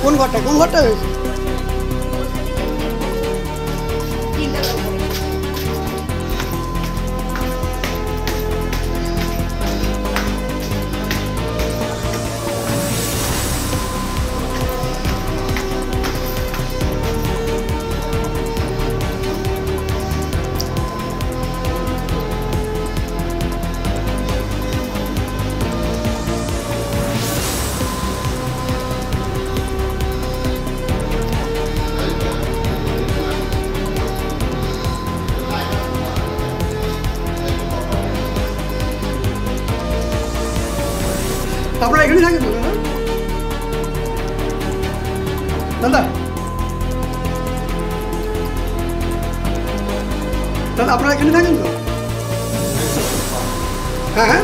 কোন ঘরটা হয়েছে? আপনারা এখানে থাকেন তো দাদা? দাদা আপনারা এখানে থাকেন তো? হ্যাঁ হ্যাঁ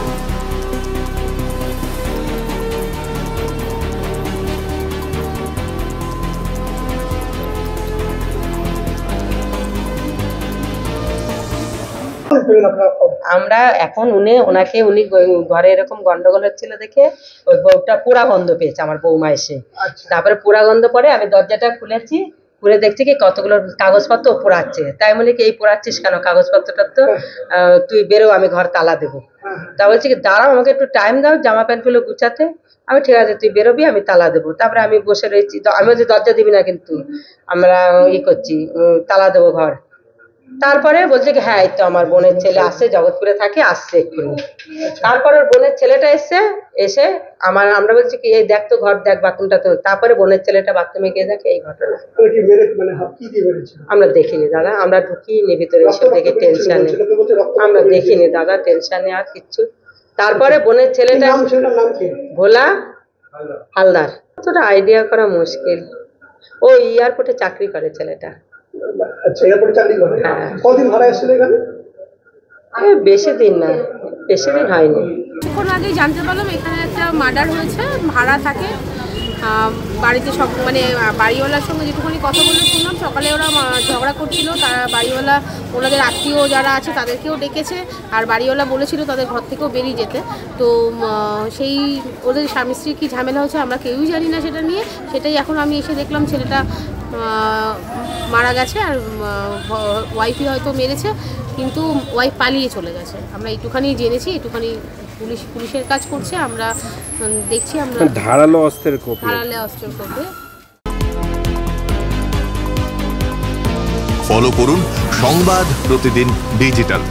আমরা এখন উনি ঘরে এরকম গন্ডগোল হচ্ছিল দেখে ওই বউটা পুরা গন্ধ পেয়েছে আমার বৌমা এসে। তারপরে পুরা গন্ধ পরে আমি দরজাটা খুলেছি, খুলে দেখছি কি কতগুলো কাগজপত্র পোড়াচ্ছে। তাই বলে কি এই পোড়াচ্ছিস কেন, কাগজপত্রটা তো তুই বেরো, আমি ঘর তালা দেবো। তা বলছি কি দাঁড়াও, আমাকে একটু টাইম দাও জামা প্যান্ট গুলো গুছাতে। আমি ঠিক আছে তুই বেরোবি, আমি তালা দেবো। তারপরে আমি বসে রয়েছি, আমি বলছি দরজা দিবি না কিন্তু আমরা করছি, তালা দেবো ঘর। তারপরে বলছে কি হ্যাঁ এই তো আমার বোনের ছেলে আসছে, জগৎপুরে থাকে, আসছে এক্ষুনি। তারপরে ওর বোনের ছেলেটা এসে আমরা বলছি কি এই দেখ তো ঘর দেখ, বাথরুমটা তো। তারপরে বোনের ছেলেটা বাথরুমে গিয়ে দেখে এই ঘটনা। আমরা দেখিনি দাদা, আমরা ঢুকিনি ভিতরে, এসব দেখে টেনশনে আমরা দেখিনি দাদা, টেনশনে আর কিচ্ছু। তারপরে বোনের ছেলেটা ভোলা হালদার, অতটা আইডিয়া করা মুশকিল। ও এয়ারপোর্টে চাকরি করে ছেলেটা। আচ্ছা, এয়ারপোর্টে চাকরি করে। কতদিন ভাড়া এসেছিল এখানে? বেশি দিন না, বেশি দিন হয়নি। কিছুক্ষণ আগেই জানতে পারলাম এখানে একটা মার্ডার হয়েছে, ভাড়া থাকে বাড়িতে। সব মানে বাড়িওয়ালার সঙ্গে যেটুকুনি কথা বলে শুনলাম, সকালে ওরা ঝগড়া করছিল। তারা বাড়িওয়ালা ওনাদের আত্মীয় যারা আছে তাদেরকেও ডেকেছে, আর বাড়িওয়ালা বলেছিল তাদের ঘর থেকেও বেরিয়ে যেতে। তো সেই ওদের স্বামী স্ত্রী কী ঝামেলা হচ্ছে আমরা কেউই জানি না সেটা নিয়ে। সেটাই এখন আমি এসে দেখলাম ছেলেটা মারা গেছে, আর ওয়াইফই হয়তো মেরেছে, কিন্তু ওয়াইফ পালিয়ে চলে গেছে। আমরা একটুখানি জেনেছি, একটুখানি পুলিশের কাজ করছে, আমরা দেখছি। আমরা ধারালো অস্ত্রের কোপে ফলো করুন সংবাদ প্রতিদিন ডিজিটাল।